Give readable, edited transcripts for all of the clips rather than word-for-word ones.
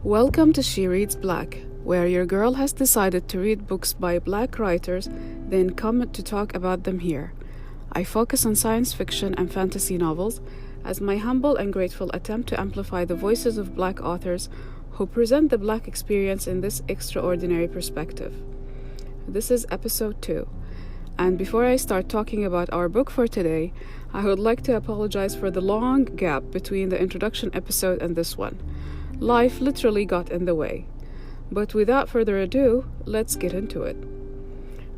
Welcome to She Reads Black, where your girl has decided to read books by black writers, then come to talk about them here. I focus on science fiction and fantasy novels as my humble and grateful attempt to amplify the voices of black authors who present the black experience in this extraordinary perspective. This is episode 2. And before I start talking about our book for today, I would like to apologize for the long gap between the introduction episode and this one. Life literally got in the way. But without further ado, let's get into it.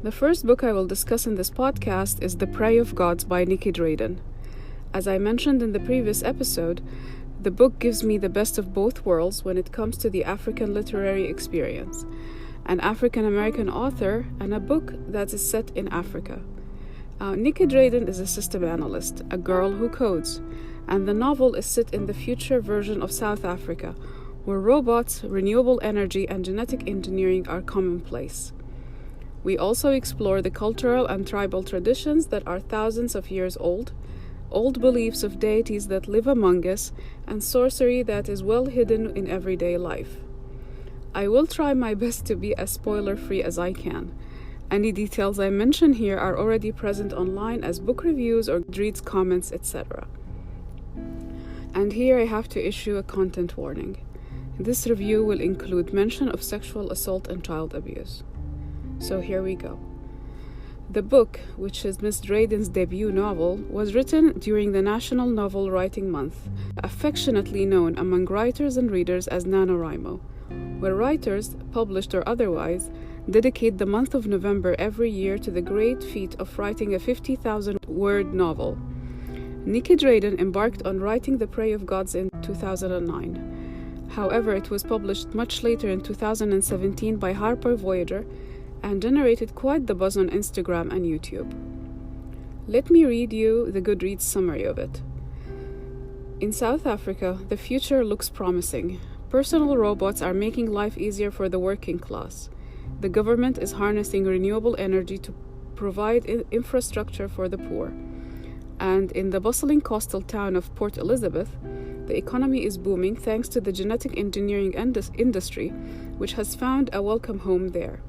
The first book I will discuss in this podcast is The Prey of Gods by Nicky Drayden. As I mentioned in the previous episode, the book gives me the best of both worlds when it comes to the African literary experience. An African-American author and a book that is set in Africa. Nicky Drayden is a system analyst, a girl who codes, and the novel is set in the future version of South Africa, where robots, renewable energy, and genetic engineering are commonplace. We also explore the cultural and tribal traditions that are thousands of years old beliefs of deities that live among us, and sorcery that is well hidden in everyday life. I will try my best to be as spoiler-free as I can. Any details I mention here are already present online as book reviews or Goodreads comments, etc. And here I have to issue a content warning. This review will include mention of sexual assault and child abuse. So here we go. The book, which is Miss Drayden's debut novel, was written during the National Novel Writing Month, affectionately known among writers and readers as NaNoWriMo, where writers, published or otherwise, dedicate the month of November every year to the great feat of writing a 50,000-word novel. Nicky Drayden embarked on writing The Prey of Gods in 2009. However, it was published much later in 2017 by Harper Voyager and generated quite the buzz on Instagram and YouTube. Let me read you the Goodreads summary of it. In South Africa, the future looks promising. Personal robots are making life easier for the working class. The government is harnessing renewable energy to provide infrastructure for the poor. And in the bustling coastal town of Port Elizabeth, the economy is booming thanks to the genetic engineering industry, which has found a welcome home there.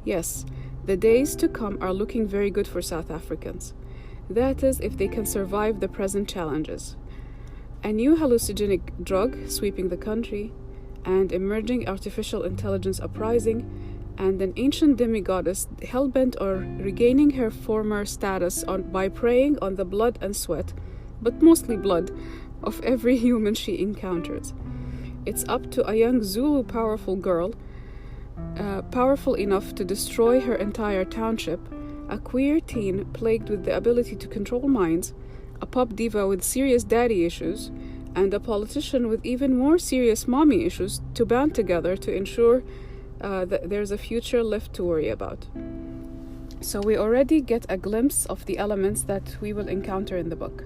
Yes, the days to come are looking very good for South Africans. That is, if they can survive the present challenges. A new hallucinogenic drug sweeping the country, and emerging artificial intelligence uprising, and an ancient demigoddess hell-bent on regaining her former status by preying on the blood and sweat, but mostly blood, of every human she encounters. It's up to a young Zulu powerful girl, powerful enough to destroy her entire township, a queer teen plagued with the ability to control minds, a pop diva with serious daddy issues, and a politician with even more serious mommy issues to band together to ensure that there's a future left to worry about. So we already get a glimpse of the elements that we will encounter in the book.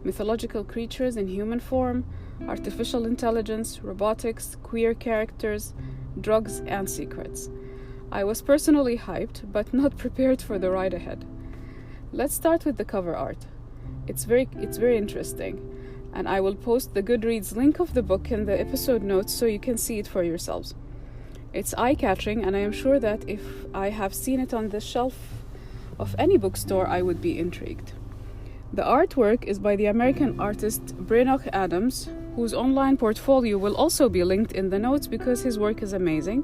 Mythological creatures in human form, artificial intelligence, robotics, queer characters, drugs, and secrets. I was personally hyped, but not prepared for the ride ahead. Let's start with the cover art. It's very interesting, and I will post the Goodreads link of the book in the episode notes so you can see it for yourselves. It's eye-catching, and I am sure that if I have seen it on the shelf of any bookstore, I would be intrigued. The artwork is by the American artist Brenoch Adams, whose online portfolio will also be linked in the notes because his work is amazing,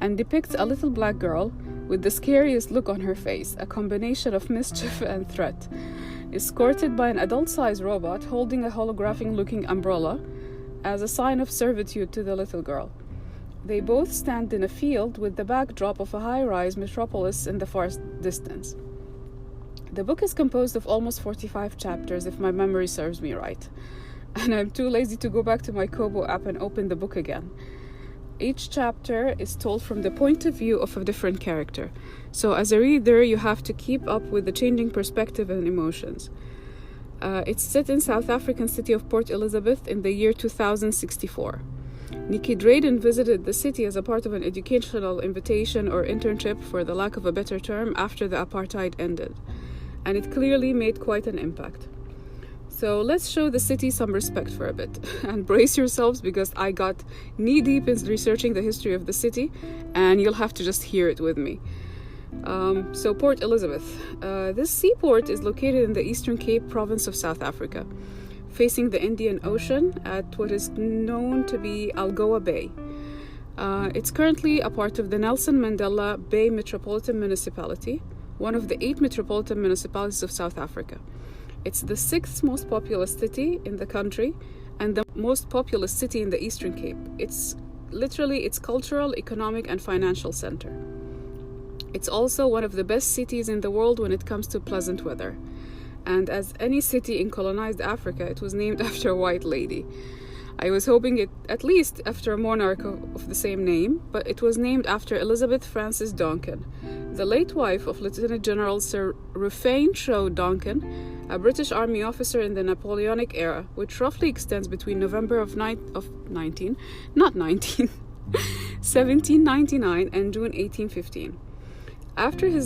and depicts a little black girl with the scariest look on her face, a combination of mischief and threat, escorted by an adult-sized robot holding a holographic-looking umbrella as a sign of servitude to the little girl. They both stand in a field with the backdrop of a high-rise metropolis in the far distance. The book is composed of almost 45 chapters, if my memory serves me right, and I'm too lazy to go back to my Kobo app and open the book again. Each chapter is told from the point of view of a different character, so as a reader you have to keep up with the changing perspective and emotions. It's set in South African city of Port Elizabeth in the year 2064. Nicky Drayden visited the city as a part of an educational invitation or internship, for the lack of a better term, after the apartheid ended, and it clearly made quite an impact. So let's show the city some respect for a bit and brace yourselves because I got knee-deep in researching the history of the city and you'll have to just hear it with me. So Port Elizabeth. This seaport is located in the Eastern Cape province of South Africa, facing the Indian Ocean at what is known to be Algoa Bay. It's currently a part of the Nelson Mandela Bay Metropolitan Municipality, one of the 8 metropolitan municipalities of South Africa. It's the 6th most populous city in the country and the most populous city in the Eastern Cape. It's literally its cultural, economic, and financial center. It's also one of the best cities in the world when it comes to pleasant weather. And as any city in colonized Africa, it was named after a white lady. I was hoping it at least after a monarch of the same name, but it was named after Elizabeth Frances Donkin, the late wife of Lieutenant General Sir Rufane Shaw Donkin, a British Army officer in the Napoleonic era, which roughly extends between November of 1799 and June 1815. After her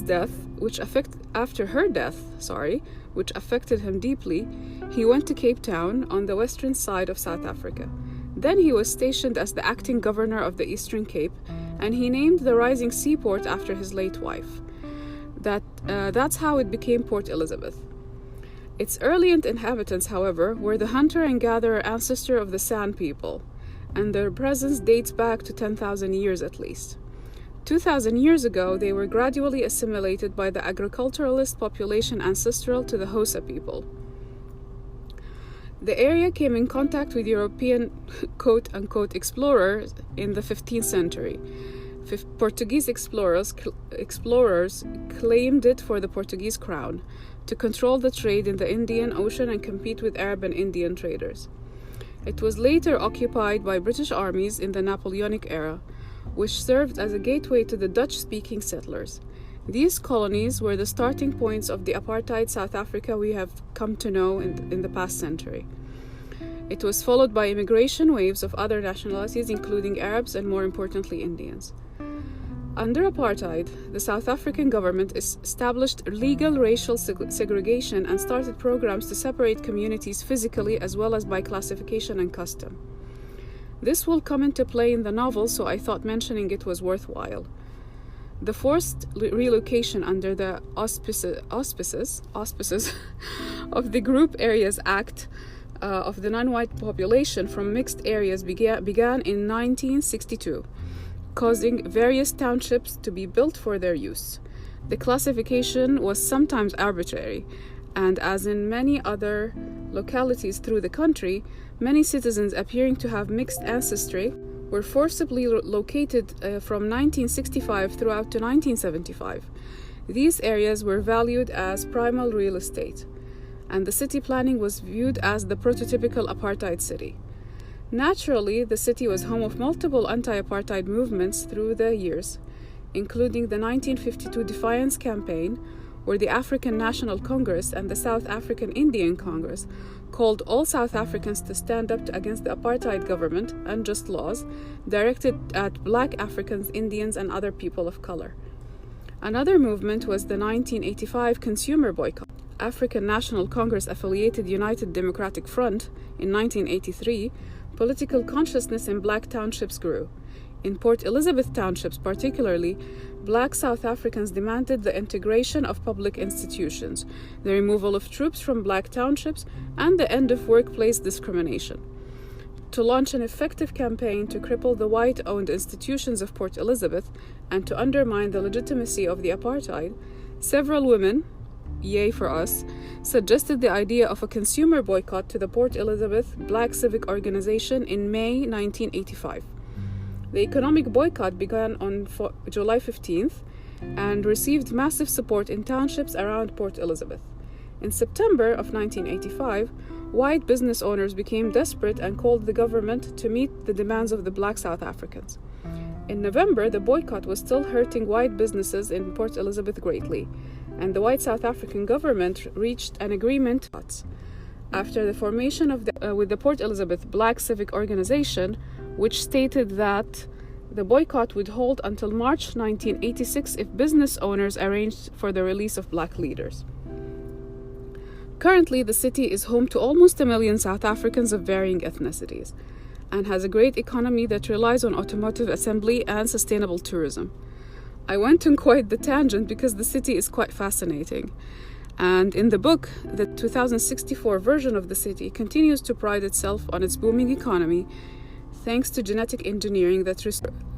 death, which affected him deeply, he went to Cape Town on the western side of South Africa. Then he was stationed as the acting governor of the Eastern Cape, and he named the rising seaport after his late wife. That's how it became Port Elizabeth. Its earliest inhabitants, however, were the hunter and gatherer ancestor of the San people, and their presence dates back to 10,000 years at least. 2,000 years ago, they were gradually assimilated by the agriculturalist population ancestral to the Xhosa people. The area came in contact with European quote-unquote explorers in the 15th century. Portuguese explorers claimed it for the Portuguese crown, to control the trade in the Indian Ocean and compete with Arab and Indian traders. It was later occupied by British armies in the Napoleonic era, which served as a gateway to the Dutch-speaking settlers. These colonies were the starting points of the apartheid South Africa we have come to know in the past century. It was followed by immigration waves of other nationalities, including Arabs and, more importantly, Indians. Under apartheid, the South African government established legal racial segregation and started programs to separate communities physically as well as by classification and custom. This will come into play in the novel, so I thought mentioning it was worthwhile. The forced relocation under the auspices of the Group Areas Act of the non-white population from mixed areas began in 1962, causing various townships to be built for their use. The classification was sometimes arbitrary, and as in many other localities through the country, many citizens appearing to have mixed ancestry were forcibly located from 1965 throughout to 1975. These areas were valued as primal real estate, and the city planning was viewed as the prototypical apartheid city. Naturally, the city was home of multiple anti-apartheid movements through the years, including the 1952 Defiance Campaign, where the African National Congress and the South African Indian Congress called all South Africans to stand up against the apartheid government and unjust laws directed at Black Africans, Indians, and other people of color. Another movement was the 1985 consumer boycott. African National Congress affiliated United Democratic Front in 1983, political consciousness in Black townships grew. In Port Elizabeth townships particularly, Black South Africans demanded the integration of public institutions, the removal of troops from Black townships, and the end of workplace discrimination. To launch an effective campaign to cripple the white-owned institutions of Port Elizabeth and to undermine the legitimacy of the apartheid, several women, yay for us, suggested the idea of a consumer boycott to the Port Elizabeth Black Civic Organization in May 1985. The economic boycott began on July 15th and received massive support in townships around Port Elizabeth. In September of 1985, white business owners became desperate and called the government to meet the demands of the Black South Africans. In November, the boycott was still hurting white businesses in Port Elizabeth greatly, and the white South African government reached an agreement after the formation of with the Port Elizabeth Black Civic Organization, which stated that the boycott would hold until March 1986 if business owners arranged for the release of Black leaders. Currently, the city is home to almost 1 million South Africans of varying ethnicities and has a great economy that relies on automotive assembly and sustainable tourism. I went on quite the tangent because the city is quite fascinating. And in the book, the 2064 version of the city continues to pride itself on its booming economy thanks to genetic engineering that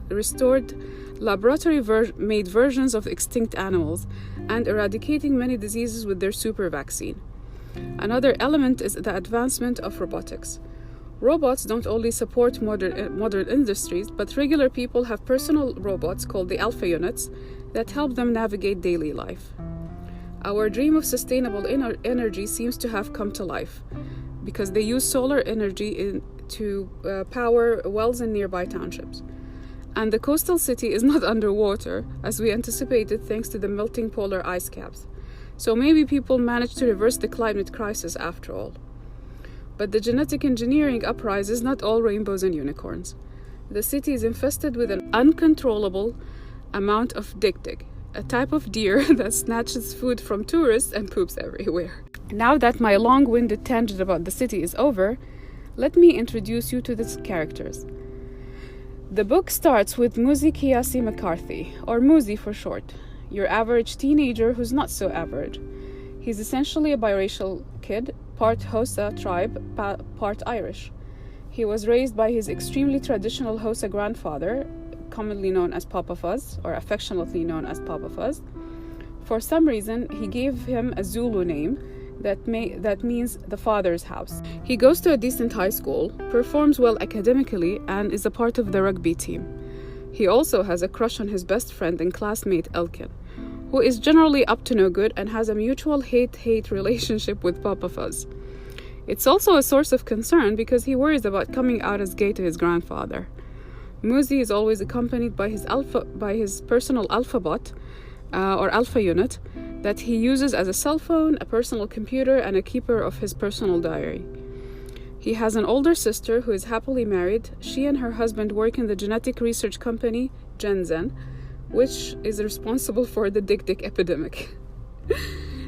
restored laboratory-made versions of extinct animals and eradicating many diseases with their super vaccine. Another element is the advancement of robotics. Robots don't only support modern industries, but regular people have personal robots called the alpha units that help them navigate daily life. Our dream of sustainable energy seems to have come to life because they use solar energy to power wells in nearby townships. And the coastal city is not underwater, as we anticipated thanks to the melting polar ice caps. So maybe people managed to reverse the climate crisis after all. But the genetic engineering uprise is not all rainbows and unicorns. The city is infested with an uncontrollable amount of dik-dik, a type of deer that snatches food from tourists and poops everywhere. Now that my long-winded tangent about the city is over, let me introduce you to its characters. The book starts with Muzi Kiasi McCarthy, or Muzi for short, your average teenager who's not so average. He's essentially a biracial kid, part Xhosa tribe, part Irish. He was raised by his extremely traditional Xhosa grandfather, commonly known as Papa Fuzz, or affectionately known as Papa Fuzz. For some reason, he gave him a Zulu name that means the father's house. He goes to a decent high school, performs well academically, and is a part of the rugby team. He also has a crush on his best friend and classmate Elkin, who is generally up to no good and has a mutual hate-hate relationship with Papa Fuzz. It's also a source of concern because he worries about coming out as gay to his grandfather. Muzi is always accompanied by his personal alphabot, or alpha unit, that he uses as a cell phone, a personal computer, and a keeper of his personal diary. He has an older sister who is happily married. She and her husband work in the genetic research company Genzen, which is responsible for the dik-dik epidemic.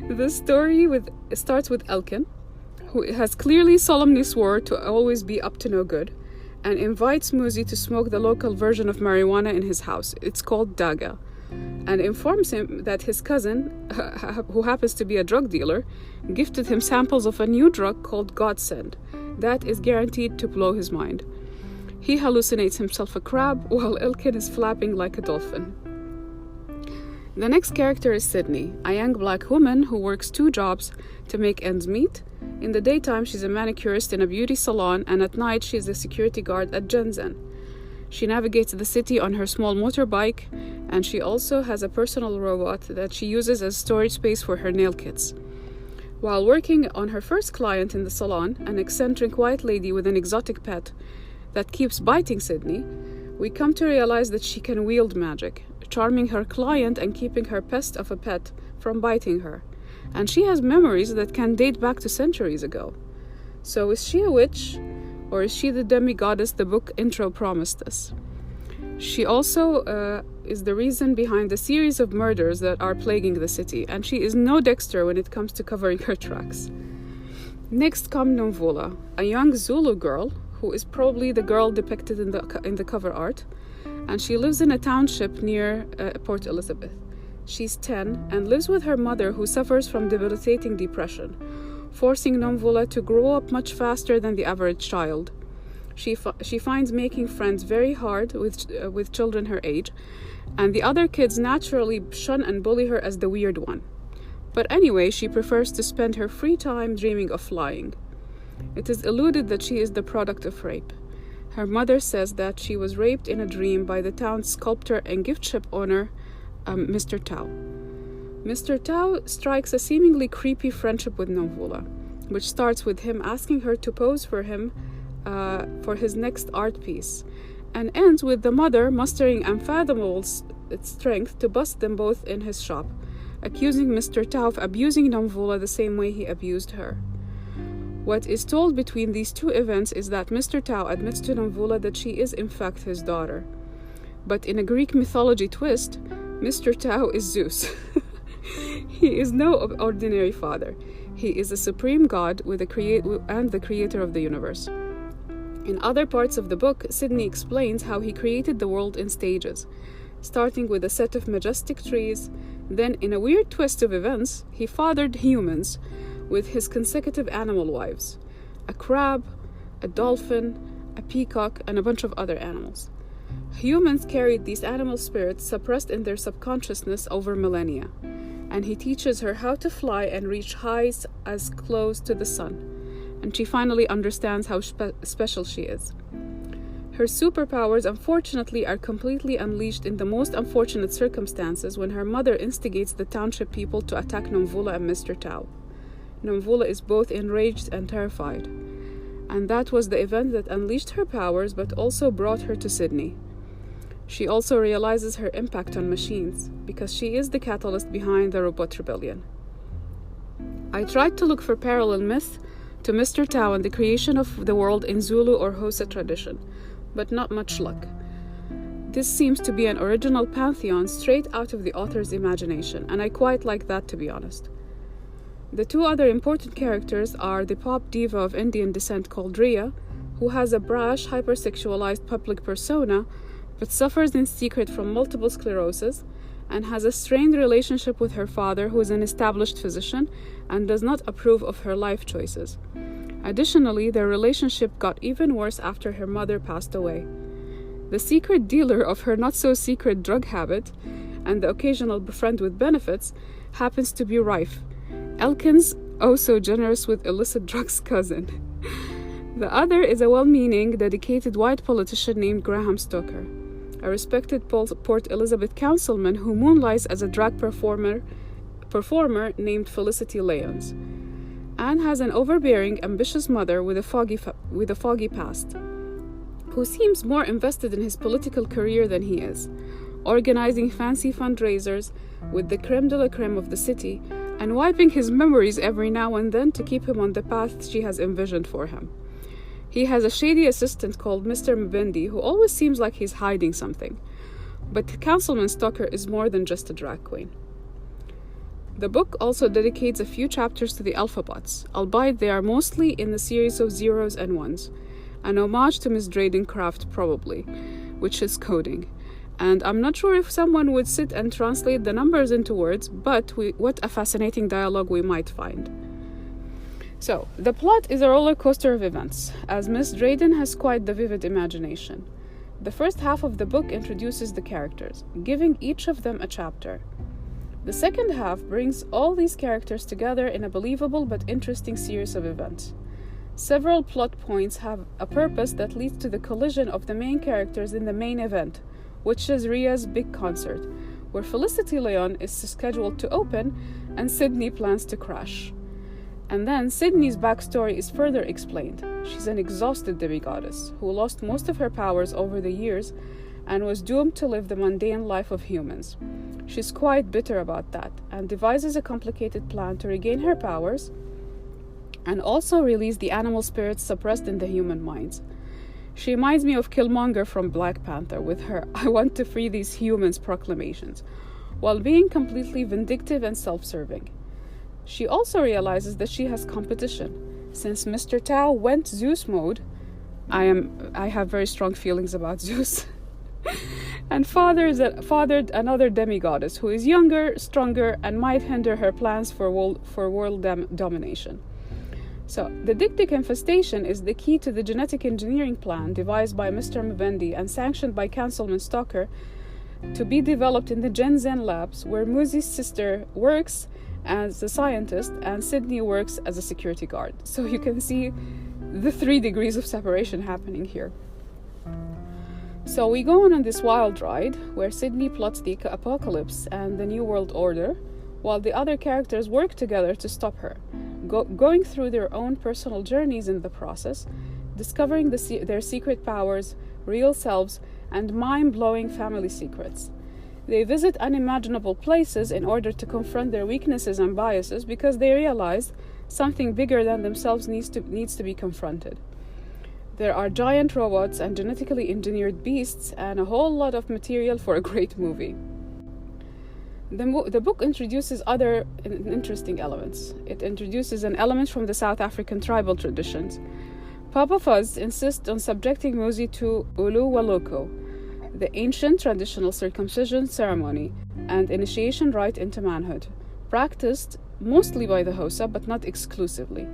The story starts with Elkin, who has clearly solemnly swore to always be up to no good, and invites Muzi to smoke the local version of marijuana in his house. It's called Daga, and informs him that his cousin, who happens to be a drug dealer, gifted him samples of a new drug called Godsend that is guaranteed to blow his mind. He hallucinates himself a crab while Elkin is flapping like a dolphin. The next character is Sydney, a young black woman who works 2 jobs to make ends meet. In the daytime, she's a manicurist in a beauty salon, and at night, she's a security guard at Genzen. She navigates the city on her small motorbike, and she also has a personal robot that she uses as storage space for her nail kits. While working on her first client in the salon, an eccentric white lady with an exotic pet that keeps biting Sydney, we come to realize that she can wield magic, charming her client and keeping her pest of a pet from biting her. And she has memories that can date back to centuries ago. So is she a witch, or is she the demi-goddess the book intro promised us? She also is the reason behind the series of murders that are plaguing the city, and she is no Dexter when it comes to covering her tracks. Next come Nomvula, a young Zulu girl who is probably the girl depicted in the cover art, and she lives in a township near Port Elizabeth. She's 10 and lives with her mother, who suffers from debilitating depression, forcing Nomvula to grow up much faster than the average child. She finds making friends very hard with children her age, and the other kids naturally shun and bully her as the weird one. But anyway, she prefers to spend her free time dreaming of flying. It is alluded that she is the product of rape. Her mother says that she was raped in a dream by the town's sculptor and gift shop owner, Mr. Tao. Mr. Tao strikes a seemingly creepy friendship with Nomvula, which starts with him asking her to pose for him for his next art piece, and ends with the mother mustering unfathomable strength to bust them both in his shop, accusing Mr. Tao of abusing Nomvula the same way he abused her. What is told between these two events is that Mr. Tao admits to Nomvula that she is in fact his daughter. But in a Greek mythology twist, Mr. Tao is Zeus. He is no ordinary father. he is a supreme god and the creator of the universe. In other parts of the book, Sydney explains how he created the world in stages, starting with a set of majestic trees. Then, in a weird twist of events, he fathered humans with his consecutive animal wives: a crab, a dolphin, a peacock, and a bunch of other animals. Humans carried these animal spirits suppressed in their subconsciousness over millennia, and he teaches her how to fly and reach heights as close to the sun, and she finally understands how special she is. Her superpowers, unfortunately, are completely unleashed in the most unfortunate circumstances when her mother instigates the township people to attack Nomvula and Mr. Tao. Nomvula is both enraged and terrified, and that was the event that unleashed her powers but also brought her to Sydney. She also realizes her impact on machines, because she is the catalyst behind the robot rebellion. I tried to look for parallel myth to Mr. Tao and the creation of the world in Zulu or Xhosa tradition, but not much luck. This seems to be an original pantheon straight out of the author's imagination, and I quite like that, to be honest. The two other important characters are the pop diva of Indian descent called Riya, who has a brash, hypersexualized public persona, but suffers in secret from multiple sclerosis, and has a strained relationship with her father, who is an established physician and does not approve of her life choices. Additionally, their relationship got even worse after her mother passed away. The secret dealer of her not-so-secret drug habit, and the occasional friend with benefits, happens to be Rife, Elkin's oh-so-generous with illicit drugs cousin. The other is a well-meaning, dedicated white politician named Graham Stoker, a respected Port Elizabeth councilman who moonlights as a drag performer named Felicity Lyons, and has an overbearing, ambitious mother with a foggy past, who seems more invested in his political career than he is, organizing fancy fundraisers with the creme de la creme of the city, and wiping his memories every now and then to keep him on the path she has envisioned for him. He has a shady assistant called Mr. Mbendi who always seems like he's hiding something, but Councilman Stoker is more than just a drag queen. The book also dedicates a few chapters to the alphabots, albeit they are mostly in the series of zeros and ones, an homage to Miss Drayden craft probably, which is coding. And I'm not sure if someone would sit and translate the numbers into words, but what a fascinating dialogue we might find. So, the plot is a roller coaster of events, as Miss Drayden has quite the vivid imagination. The first half of the book introduces the characters, giving each of them a chapter. The second half brings all these characters together in a believable but interesting series of events. Several plot points have a purpose that leads to the collision of the main characters in the main event, which is Ria's big concert, where Felicity Lyon is scheduled to open and Sydney plans to crash. And then Sydney's backstory is further explained. She's an exhausted demigoddess who lost most of her powers over the years and was doomed to live the mundane life of humans. She's quite bitter about that and devises a complicated plan to regain her powers and also release the animal spirits suppressed in the human minds. She reminds me of Killmonger from Black Panther with her "I want to free these humans" proclamations, while being completely vindictive and self-serving. She also realizes that she has competition. Since Mr. Tao went Zeus mode, I have very strong feelings about Zeus, and fathered another demigoddess who is younger, stronger, and might hinder her plans for world domination. So, the Dik-Dik infestation is the key to the genetic engineering plan devised by Mr. Mbendi and sanctioned by Councilman Stoker to be developed in the Gen Zen labs, where Muzi's sister works as a scientist and Sydney works as a security guard. So you can see the 3 degrees of separation happening here. So we go on this wild ride where Sydney plots the apocalypse and the New World Order, while the other characters work together to stop her, going through their own personal journeys in the process, discovering their secret powers, real selves, and mind-blowing family secrets. They visit unimaginable places in order to confront their weaknesses and biases because they realize something bigger than themselves needs to be confronted. There are giant robots and genetically engineered beasts and a whole lot of material for a great movie. The book introduces other interesting elements. It introduces an element from the South African tribal traditions. Papa Fuzz insists on subjecting Muzi to Ulu Waloko, the ancient traditional circumcision ceremony and initiation rite into manhood, practiced mostly by the Hausa but not exclusively.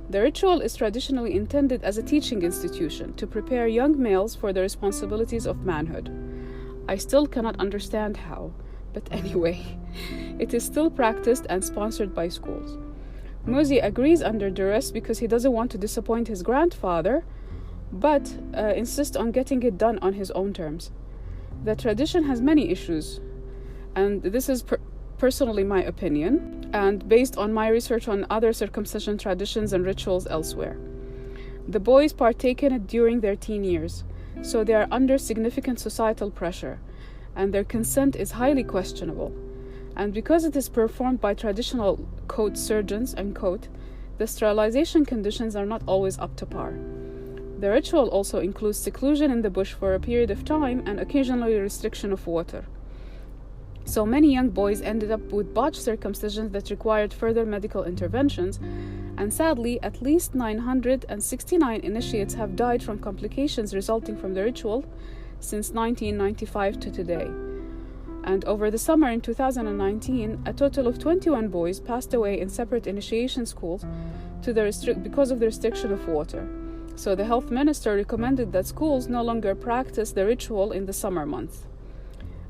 The ritual is traditionally intended as a teaching institution to prepare young males for the responsibilities of manhood. I still cannot understand how, but anyway, it is still practiced and sponsored by schools. Muzi agrees under duress because he doesn't want to disappoint his grandfather, but insists on getting it done on his own terms. The tradition has many issues, and this is personally my opinion, and based on my research on other circumcision traditions and rituals elsewhere. The boys partake in it during their teen years, so they are under significant societal pressure, and their consent is highly questionable. And because it is performed by traditional surgeons and the sterilization conditions are not always up to par. The ritual also includes seclusion in the bush for a period of time and occasionally restriction of water. So many young boys ended up with botched circumcisions that required further medical interventions, and sadly, at least 969 initiates have died from complications resulting from the ritual since 1995 to today. And over the summer in 2019, a total of 21 boys passed away in separate initiation schools because of the restriction of water. So the health minister recommended that schools no longer practice the ritual in the summer months.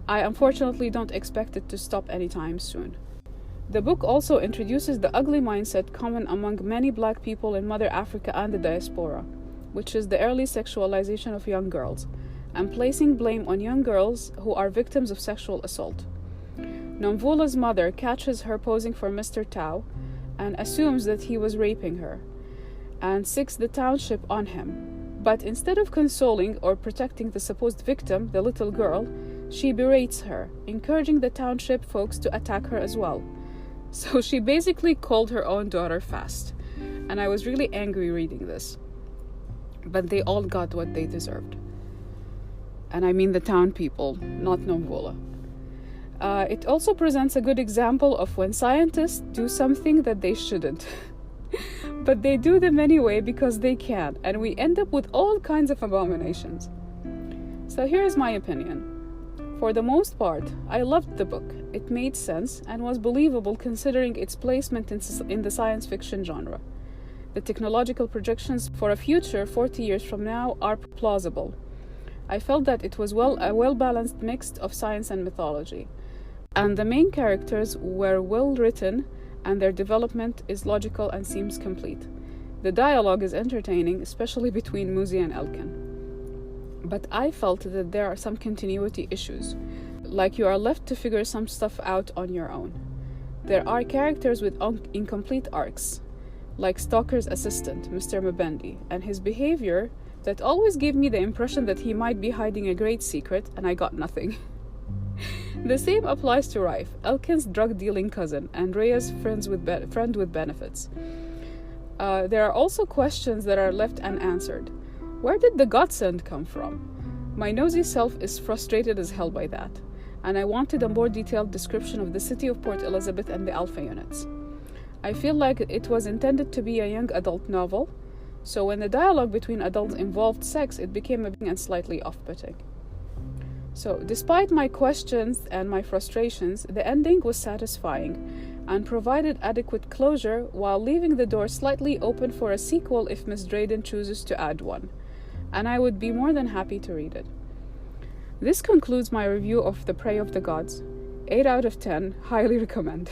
I unfortunately don't expect it to stop anytime soon. The book also introduces the ugly mindset common among many Black people in Mother Africa and the diaspora, which is the early sexualization of young girls, and placing blame on young girls who are victims of sexual assault. Nomvula's mother catches her posing for Mr. Tau and assumes that he was raping her, and sicks the township on him. But instead of consoling or protecting the supposed victim, the little girl, she berates her, encouraging the township folks to attack her as well. So she basically called her own daughter fast, and I was really angry reading this. But they all got what they deserved. And I mean the town people, not Nomvula. It also presents a good example of when scientists do something that they shouldn't. But they do them anyway because they can, and we end up with all kinds of abominations. So here is my opinion. For the most part, I loved the book. It made sense and was believable considering its placement in the science fiction genre. The technological projections for a future 40 years from now are plausible. I felt that it was a well-balanced mix of science and mythology. And the main characters were well written, and their development is logical and seems complete. The dialogue is entertaining, especially between Muzi and Elkin. But I felt that there are some continuity issues, like you are left to figure some stuff out on your own. There are characters with incomplete arcs, like Stalker's assistant, Mr. Mabendi, and his behavior that always gave me the impression that he might be hiding a great secret, and I got nothing. The same applies to Raif, Elkin's drug-dealing cousin, and Rhea's friend with benefits. There are also questions that are left unanswered. Where did the godsend come from? My nosy self is frustrated as hell by that, and I wanted a more detailed description of the city of Port Elizabeth and the Alpha units. I feel like it was intended to be a young adult novel, so when the dialogue between adults involved sex, it became a bit and slightly off-putting. So, despite my questions and my frustrations, the ending was satisfying and provided adequate closure while leaving the door slightly open for a sequel if Miss Drayden chooses to add one, and I would be more than happy to read it. This concludes my review of The Prey of the Gods. 8 out of 10, highly recommend.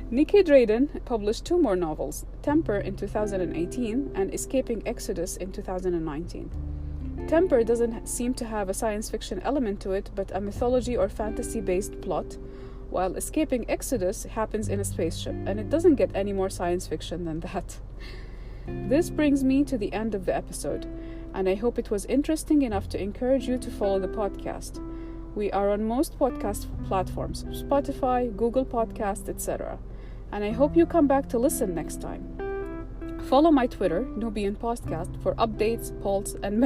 Nicky Drayden published 2 more novels, Temper in 2018 and Escaping Exodus in 2019. Temper doesn't seem to have a science fiction element to it, but a mythology or fantasy-based plot, while Escaping Exodus happens in a spaceship, and it doesn't get any more science fiction than that. This brings me to the end of the episode, and I hope it was interesting enough to encourage you to follow the podcast. We are on most podcast platforms, Spotify, Google Podcasts, etc., and I hope you come back to listen next time. Follow my Twitter, Nubian Podcast, for updates, polls, and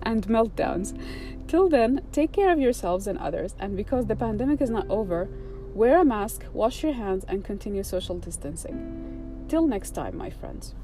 and meltdowns. Till then, take care of yourselves and others, and because the pandemic is not over, wear a mask, wash your hands, and continue social distancing. Till next time, my friends.